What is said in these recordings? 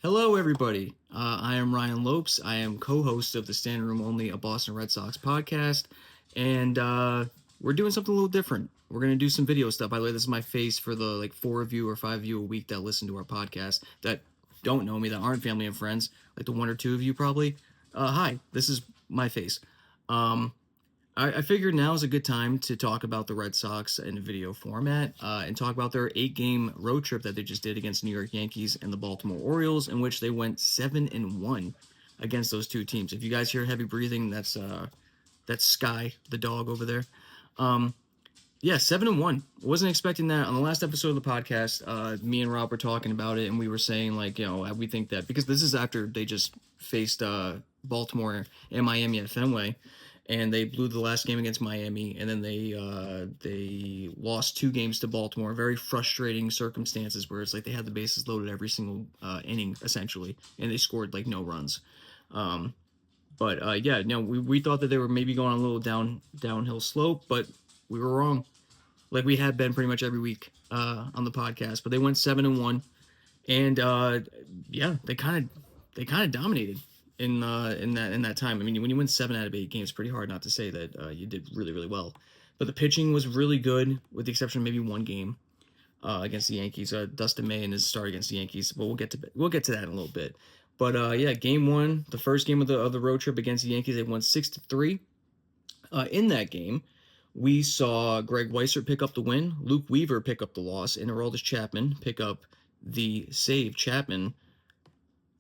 Hello, everybody. I am Ryan Lopes. I am co-host of the Standing Room Only, a Boston Red Sox podcast, and we're doing something a little different. We're gonna do some video stuff. By the way, this is my face for the like 4 of you or 5 of you a week that listen to our podcast that don't know me, that aren't family and friends, like the 1 or 2 of you probably. Hi, this is my face. Um, I figured now is a good time to talk about the Red Sox in a video format and talk about their 8-game road trip that they just did against New York Yankees and the Baltimore Orioles, in which they went 7-1 against those two teams. If you guys hear heavy breathing, that's Sky, the dog over there. Um, yeah, 7-1. Wasn't expecting that. On the last episode of the podcast, me and Rob were talking about it, and we were saying like, we think that because this is after they just faced Baltimore and Miami at Fenway, and they blew the last game against Miami, and then they lost 2 games to Baltimore. Very frustrating circumstances where it's like they had the bases loaded every single inning essentially, and they scored like no runs. Um, but yeah, no, we thought that they were maybe going on a little downhill slope, but we were wrong. Like we had been pretty much every week on the podcast. But they went 7-1, and yeah, they kind of dominated in that time. I mean, when you win 7 out of 8 games, it's pretty hard not to say that you did really really well. But the pitching was really good, with the exception of maybe one game against the Yankees. Dustin May in his start against the Yankees. But we'll get to that in a little bit. But yeah, game one, the first game of the road trip against the Yankees, they won 6-3. In that game, we saw Greg Weissert pick up the win, Luke Weaver pick up the loss, and Aroldis Chapman pick up the save. Chapman,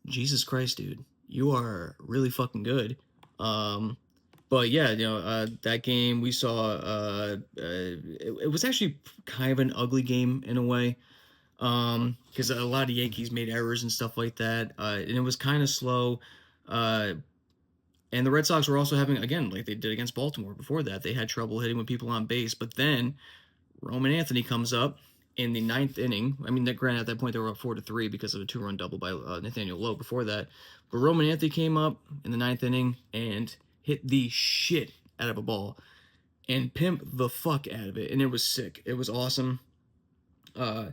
Jesus Christ, dude, you are really fucking good. Um, but yeah, that game we saw, it was actually kind of an ugly game in a way, because a lot of Yankees made errors and stuff like that, and it was kind of slow. Uh, and the Red Sox were also having, again, like they did against Baltimore before that, they had trouble hitting with people on base. But then Roman Anthony comes up in the ninth inning. I mean, granted, at that point they were up 4-3 because of a 2-run double by Nathaniel Lowe before that. But Roman Anthony came up in the ninth inning and hit the shit out of a ball and pimped the fuck out of it, and it was sick. It was awesome. Uh,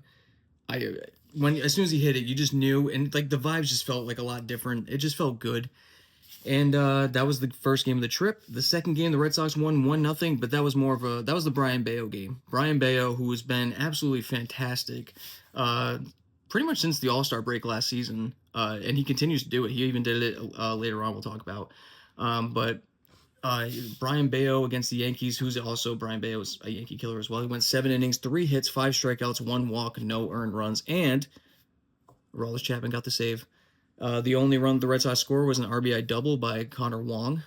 I when as soon as he hit it, you just knew, and like the vibes just felt like a lot different. It just felt good. And that was the first game of the trip. The second game, the Red Sox won 1-0, but that was the Brian Bayo game. Brian Bayo, who has been absolutely fantastic, uh, pretty much since the All-Star break last season, and he continues to do it. He even did it later on. We'll talk about, but Brian Bayo against the Yankees, who's also Brian Bayo is a Yankee killer as well. He went 7 innings, 3 hits, 5 strikeouts, 1 walk, no earned runs, and Aroldis Chapman got the save. The only run the Red Sox scored was an RBI double by Connor Wong,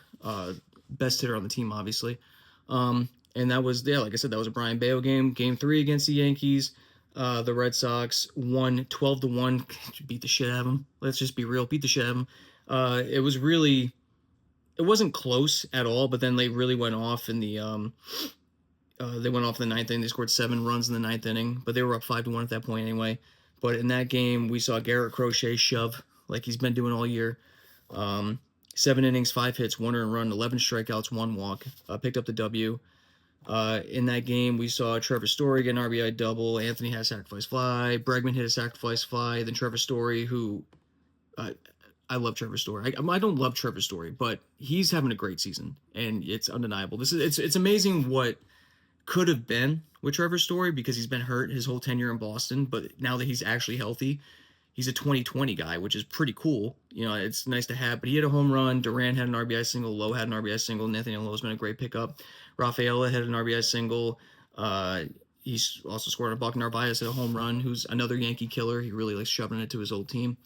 best hitter on the team, obviously. And that was, yeah, like I said, that was a Brian Bayo game. Game 3 against the Yankees, the Red Sox won 12-1. Beat the shit out of them. Let's just be real, beat the shit out of them. It wasn't close at all, but then they really went off in the they went off in the ninth inning. They scored 7 runs in the ninth inning, but they were up 5-1 at that point anyway. But in that game, we saw Garrett Crochet shove like he's been doing all year. 7 innings, 5 hits, 1 earned run, 11 strikeouts, 1 walk. Picked up the W. In that game, we saw Trevor Story get an RBI double. Anthony had a sacrifice fly. Bregman hit a sacrifice fly. Then Trevor Story, who I love Trevor Story. I don't love Trevor Story, but he's having a great season, and it's undeniable. It's amazing what could have been with Trevor Story, because he's been hurt his whole tenure in Boston, but now that he's actually healthy, he's a 2020 guy, which is pretty cool. It's nice to have. But he had a home run. Durant had an RBI single. Lowe had an RBI single. Nathaniel Lowe's been a great pickup. Rafaela had an RBI single. He's also scored a buck. Narvaez had a home run, who's another Yankee killer. He really likes shoving it to his old team.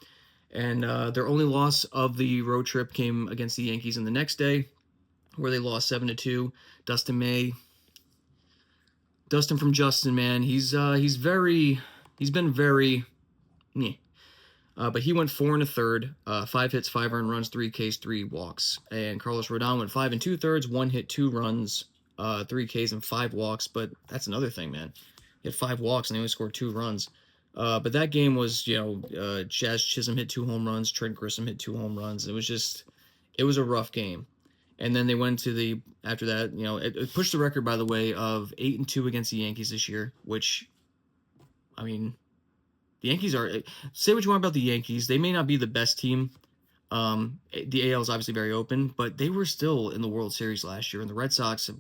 And their only loss of the road trip came against the Yankees in the next day, where they lost 7-2. Dustin from Justin, man, he's been very, meh. But he went 4 1/3, 5 hits, 5 earned runs, 3 Ks, 3 walks. And Carlos Rodon went 5 2/3, 1 hit, 2 runs, 3 Ks, and 5 walks. But that's another thing, man. He had 5 walks and they only scored 2 runs. But that game was, Jazz Chisholm hit 2 home runs, Trent Grissom hit 2 home runs. It was a rough game. And then they went to after that, it pushed the record, by the way, of 8-2 against the Yankees this year, which, I mean, The Yankees are say what you want about the Yankees. They may not be the best team. The AL is obviously very open, but they were still in the World Series last year, and the Red Sox have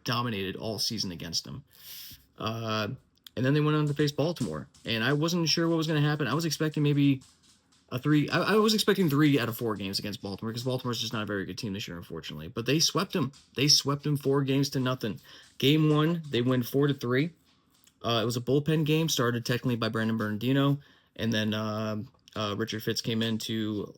dominated all season against them. Uh, and then they went on to face Baltimore, and I wasn't sure what was going to happen. I was expecting maybe a three. I was expecting 3 out of 4 games against Baltimore because Baltimore's just not a very good team this year, unfortunately. But they swept them. They swept them 4 games to nothing. Game one, they win 4-3. It was a bullpen game, started technically by Brandon Bernardino, and then Richard Fitz came in to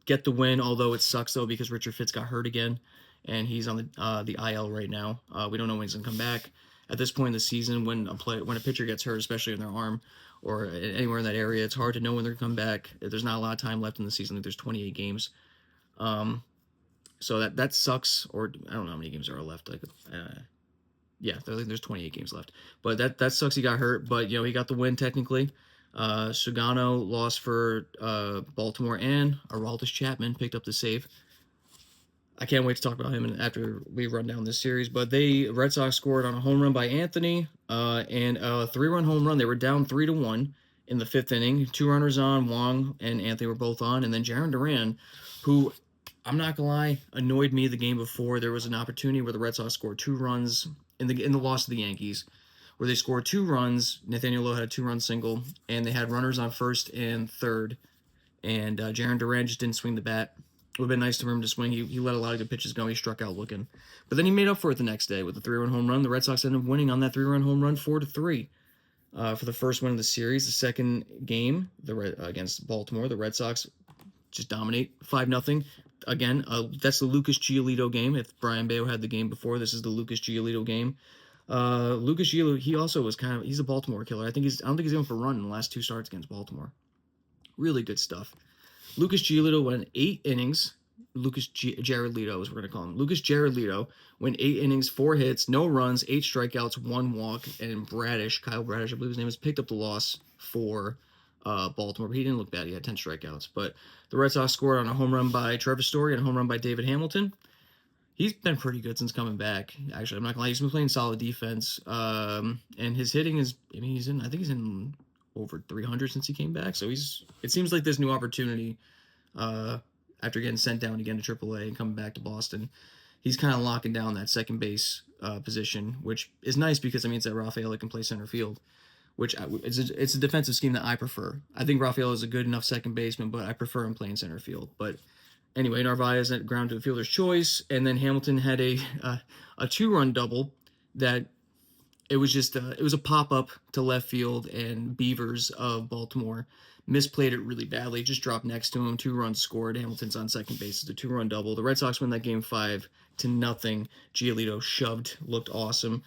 get the win. Although it sucks though because Richard Fitz got hurt again, and he's on the IL right now. We don't know when he's gonna come back. At this point in the season, when a pitcher gets hurt, especially in their arm or anywhere in that area, it's hard to know when they're gonna come back. There's not a lot of time left in the season. There's 28 games. So that sucks. Or I don't know how many games there are left. Yeah, there's 28 games left. But that sucks. He got hurt, but he got the win technically. Sugano lost for Baltimore, and Aroldis Chapman picked up the save. I can't wait to talk about him after we run down this series. But Red Sox scored on a home run by Anthony, and a 3-run home run. They were down 3-1 in the 5th inning. 2 runners on. Wong and Anthony were both on, and then Jarren Duran, who I'm not gonna lie, annoyed me the game before. There was an opportunity where the Red Sox scored 2 runs in the loss to the Yankees, where they scored 2 runs. Nathaniel Lowe had a 2-run single, and they had runners on first and third. And Jarren Duran just didn't swing the bat. It would have been nice for him to swing. He let a lot of good pitches go. He struck out looking. But then he made up for it the next day with a 3-run home run. The Red Sox ended up winning on that 3-run home run 4-3 for the first win of the series. The second game against Baltimore, the Red Sox just dominate 5-0. Again, that's the Lucas Giolito game. If Brian Bayo had the game before, this is the Lucas Giolito game. Lucas Giolito, he also was he's a Baltimore killer. I don't think he's going for a run in the last 2 starts against Baltimore. Really good stuff. Lucas Giolito went 8 innings. Jared Leto is what we're going to call him. Lucas Jared Leto went 8 innings, 4 hits, no runs, 8 strikeouts, 1 walk, and Kyle Bradish, I believe his name is, picked up the loss for Baltimore. But he didn't look bad. He had 10 strikeouts. But the Red Sox scored on a home run by Trevor Story and a home run by David Hamilton. He's been pretty good since coming back. Actually, I'm not gonna lie, he's been playing solid defense. And his hitting is, I think he's in over 300 since he came back. So it seems like this new opportunity, after getting sent down again to AAA and coming back to Boston, he's kind of locking down that second base position, which is nice because it means that Rafaela can play center field, which it's a defensive scheme that I prefer. I think Rafaela is a good enough second baseman, but I prefer him playing center field. But anyway, Narvaez at ground to the fielder's choice, and then Hamilton had a 2-run double that it was a pop-up to left field, and Beavers of Baltimore misplayed it really badly, just dropped next to him, 2 runs scored. Hamilton's on second base. It's a 2-run double. The Red Sox win that game 5-0. Giolito shoved, looked awesome.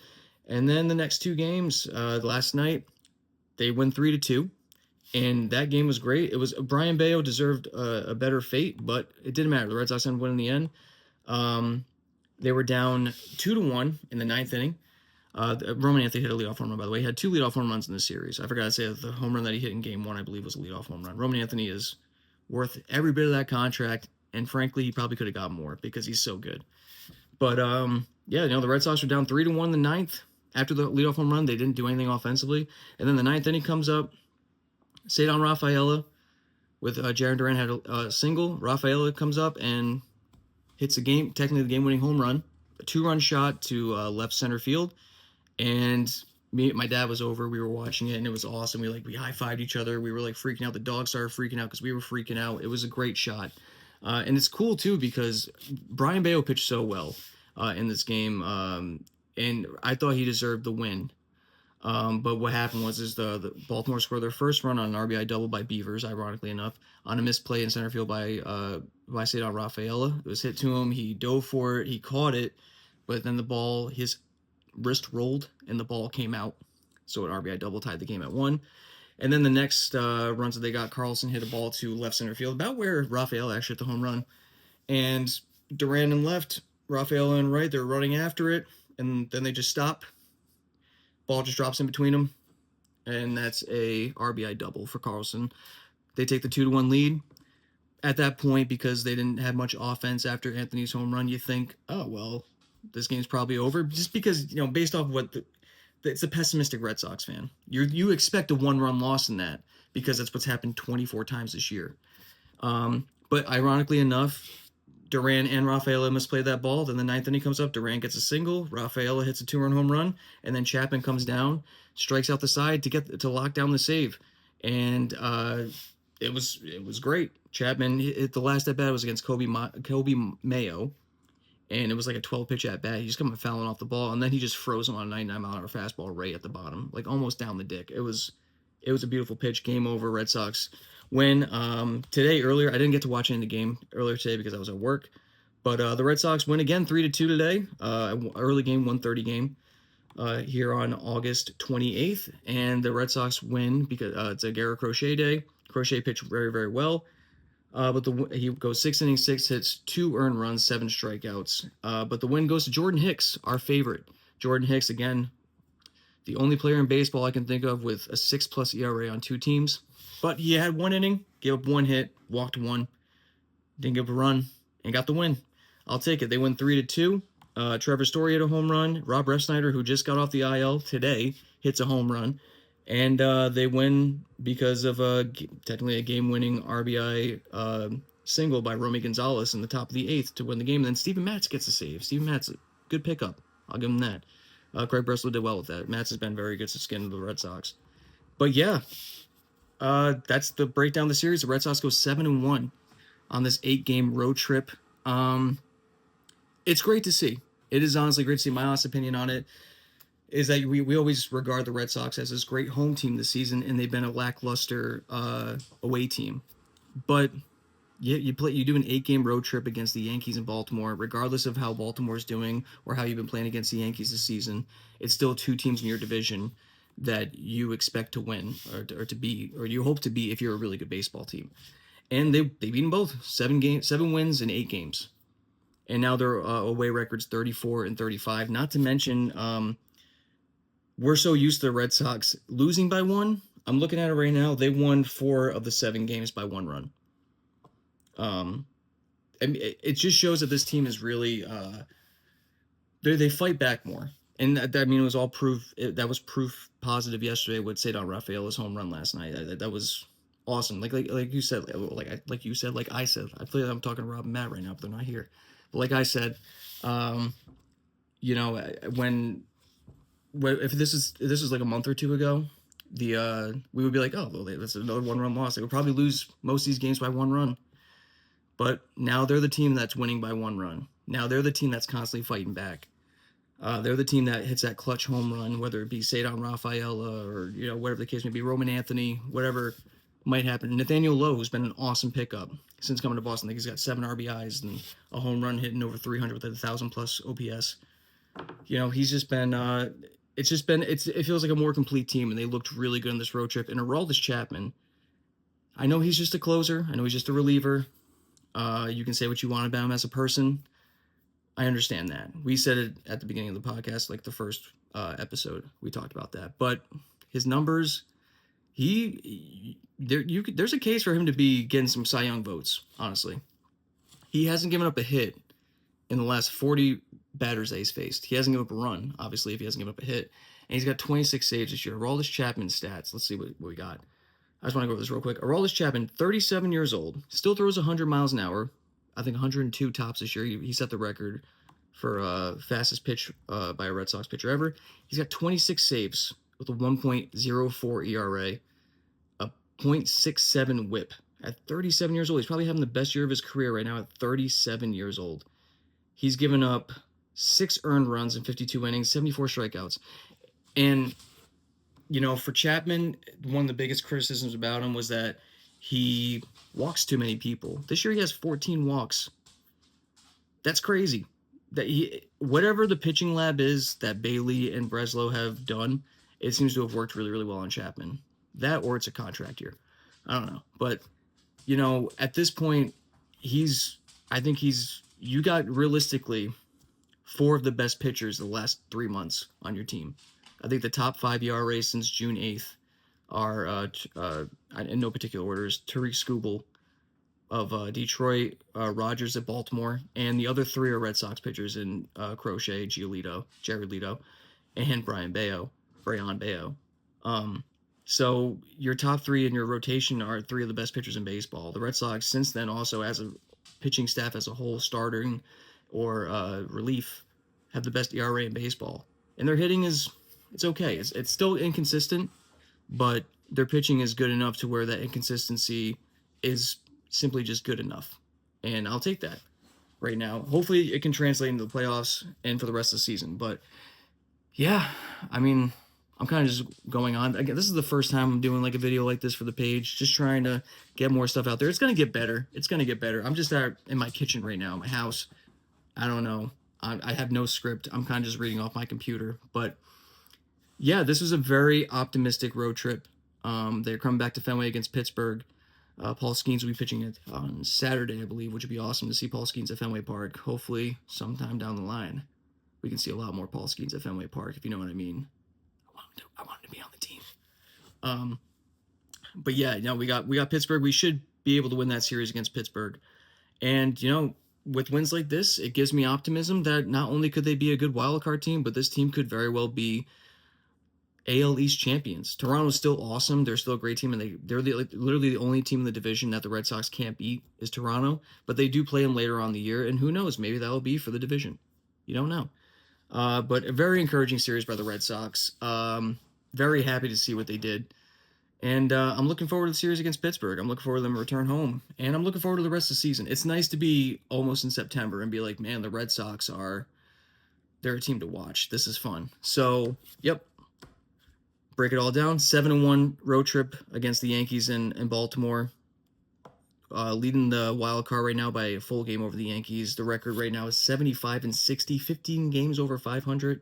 And then the next 2 games, last night, they win 3-2. And that game was great. It was Brian Bayo deserved a better fate, but it didn't matter. The Red Sox ended up winning in the end. They were down 2-1 in the 9th inning. Roman Anthony hit a leadoff home run, by the way. He had 2 leadoff home runs in this series. I forgot to say that the home run that he hit in Game 1, I believe, was a leadoff home run. Roman Anthony is worth every bit of that contract, and frankly, he probably could have got more because he's so good. But the Red Sox were down 3-1 in the 9th. After the leadoff home run, they didn't do anything offensively. And then the 9th inning comes up. Cedar Rafaela with Jarren Duran had a single. Rafaela comes up and hits technically the game-winning home run, a 2-run shot to left center field. And my dad was over. We were watching it, and it was awesome. We high-fived each other. We were freaking out. The dog started freaking out because we were freaking out. It was a great shot. And it's cool, too, because Brian Bayo pitched so well in this game. And I thought he deserved the win. But what happened was the Baltimore scored their first run on an RBI double by Beavers, ironically enough, on a misplay in center field by Cedar Rafaela. It was hit to him. He dove for it. He caught it. But then his wrist rolled, and the ball came out. So an RBI double tied the game at 1. And then the next runs that they got, Carlson hit a ball to left center field, about where Rafaela actually hit the home run. And Duran in left, Rafaela in right. They're running after it, and then they just stop. Ball just drops in between them, and that's a RBI double for Carlson. They take the 2-1 lead. At that point, because they didn't have much offense after Anthony's home run, you think, oh, well, this game's probably over. Just because, based off what it's a pessimistic Red Sox fan. You expect a 1-run loss in that because that's what's happened 24 times this year. But ironically enough, Duran and Rafaela must play that ball. Then the ninth inning comes up. Duran gets a single. Rafaela hits a 2-run home run, and then Chapman comes down, strikes out the side to lock down the save, and it was great. Chapman hit the last at bat was against Kobe Mayo, and it was like a 12 pitch at bat. He just coming fouling off the ball, and then he just froze him on a 99-mile-an-hour fastball right at the bottom, like almost down the dick. It was a beautiful pitch. Game over. Red Sox win. Today earlier, I didn't get to watch any of the game earlier today because I was at work, but the Red Sox win again 3-2 today. Early game, 1:30 game. Here on August 28th, and the Red Sox win because it's a Garrett Crochet day. Crochet pitched very, very well. But he goes 6 innings, 6 hits, 2 earned runs, 7 strikeouts. But the win goes to Jordan Hicks, our favorite. Jordan Hicks, again, the only player in baseball I can think of with a 6+ ERA on 2 teams. But he had 1 inning, gave up 1 hit, walked 1, didn't give up a run, and got the win. I'll take it. They win 3-2. Trevor Story hit a home run. Rob Refsnyder, who just got off the IL today, hits a home run. And they win because of technically a game-winning RBI single by Romy Gonzalez in the top of the 8th to win the game. And then Steven Matz gets a save. Steven Matz, good pickup. I'll give him that. Craig Breslow did well with that. Matz has been very good to skin the Red Sox. But yeah, that's the breakdown of the series. The Red Sox go 7-1 on this 8-game road trip. It's great to see. It is honestly great to see. My honest opinion on it is that we always regard the Red Sox as this great home team this season, and they've been a lackluster away team. But you do an 8-game road trip against the Yankees in Baltimore, regardless of how Baltimore's doing or how you've been playing against the Yankees this season. It's still 2 teams in your division that you expect to win or to be, or you hope to be if you're a really good baseball team. And they've beaten both 7 wins in 8 games. And now their away record's 34-35. Not to mention, we're so used to the Red Sox losing by 1. I'm looking at it right now. They won 4 of the 7 games by 1 run. And it just shows that this team is really they fight back more. And I mean, it was all proof. That was proof positive yesterday with Cedar Rafaela's home run last night. That was awesome. Like you said, like I said. I feel like I'm talking to Rob and Matt right now, but they're not here. But like I said, if this is like a month or 2 ago, we would be like, oh, well, that's another 1-run loss. They would probably lose most of these games by 1 run. But now they're the team that's winning by 1 run. Now they're the team that's constantly fighting back. They're the team that hits that clutch home run, whether it be Cedar Rafaela or whatever the case may be, Roman Anthony, whatever might happen. Nathaniel Lowe has been an awesome pickup since coming to Boston. I think he's got 7 RBIs and a home run hitting over 300 with a 1,000+ OPS. He's just been. It feels like a more complete team, and they looked really good on this road trip. And Aroldis Chapman, I know he's just a closer. I know he's just a reliever. You can say what you want about him as a person. I understand that. We said it at the beginning of the podcast, like the first episode. We talked about that. But his numbers, there's a case for him to be getting some Cy Young votes, honestly. He hasn't given up a hit in the last 40 batters that he's faced. He hasn't given up a run, obviously, if he hasn't given up a hit. And he's got 26 saves this year. Aroldis Chapman stats. Let's see what we got. I just want to go over this real quick. Aroldis Chapman, 37 years old, still throws 100 miles an hour. I think 102 tops this year. He set the record for fastest pitch by a Red Sox pitcher ever. He's got 26 saves with a 1.04 ERA, a .67 WHIP. At 37 years old, he's probably having the best year of his career right now at 37 years old. He's given up 6 earned runs in 52 innings, 74 strikeouts. And for Chapman, one of the biggest criticisms about him was that he walks too many people. This year he has 14 walks. That's crazy. Whatever the pitching lab is that Bailey and Breslow have done, it seems to have worked really, really well on Chapman. That or it's a contract year. I don't know. But, at this point, you got realistically 4 of the best pitchers the last 3 months on your team. I think the top 5 ERAs since June 8th are, in no particular order, is Tariq Skubal of Detroit, Rogers at Baltimore, and the other 3 are Red Sox pitchers in Crochet, Jared Leto, and Brayan Bello. So your top three in your rotation are three of the best pitchers in baseball. The Red Sox, since then, also as a pitching staff as a whole, starting or relief, have the best ERA in baseball. And their hitting is it's okay. It's still inconsistent, but their pitching is good enough to where that inconsistency is simply just good enough. And I'll take that right now. Hopefully, it can translate into the playoffs and for the rest of the season. But yeah, I mean, I'm kind of just going on. Again, this is the first time I'm doing like a video like this for the page, just trying to get more stuff out there. It's gonna get better. It's gonna get better. I'm just out in my kitchen right now, my house. I don't know. I have no script. I'm kind of just reading off my computer. But yeah, this was a very optimistic road trip. They're coming back to Fenway against Pittsburgh. Paul Skeens will be pitching it on Saturday, I believe, which would be awesome to see Paul Skeens at Fenway Park. Hopefully, sometime down the line, we can see a lot more Paul Skeens at Fenway Park, if you know what I mean. I want him to be on the team. Um, but yeah, we got Pittsburgh. We should be able to win that series against Pittsburgh. And with wins like this, it gives me optimism that not only could they be a good wild card team, but this team could very well be AL East champions. Toronto's still awesome. They're still a great team, and literally the only team in the division that the Red Sox can't beat is Toronto. But they do play them later on the year, and who knows? Maybe that'll be for the division. You don't know. But a very encouraging series by the Red Sox. Very happy to see what they did. And I'm looking forward to the series against Pittsburgh. I'm looking forward to them to return home. And I'm looking forward to the rest of the season. It's nice to be almost in September and be like, man, the Red Sox they're a team to watch. This is fun. So, yep. Break it all down. 7-1 road trip against the Yankees in Baltimore. Leading the wild card right now by a full game over the Yankees. The record right now is 75-60, 15 games over 500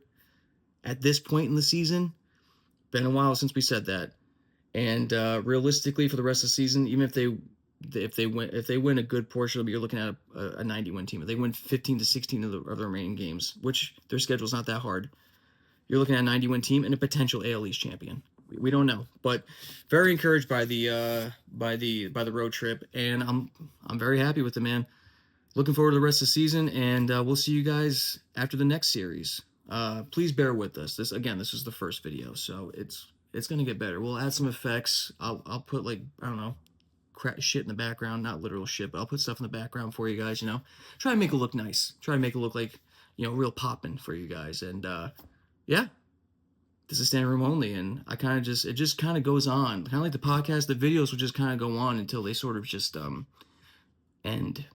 at this point in the season. Been a while since we said that. And realistically, for the rest of the season, even if they win a good portion of it, you're looking at a 90-win team. If they win 15-16 of the remaining games, which their schedule's not that hard, you're looking at a 90-win team and a potential AL East champion. We don't know, but very encouraged by the road trip, and I'm very happy with it, man. Looking forward to the rest of the season, and we'll see you guys after the next series. Please bear with us. This is the first video, so it's gonna get better. We'll add some effects. I'll put like I don't know, shit in the background, not literal shit, but I'll put stuff in the background for you guys. Try and make it look nice. Try and make it look like real poppin' for you guys. And yeah, this is standing room only, and it just kind of goes on, kind of like the podcast. The videos will just kind of go on until they sort of just end.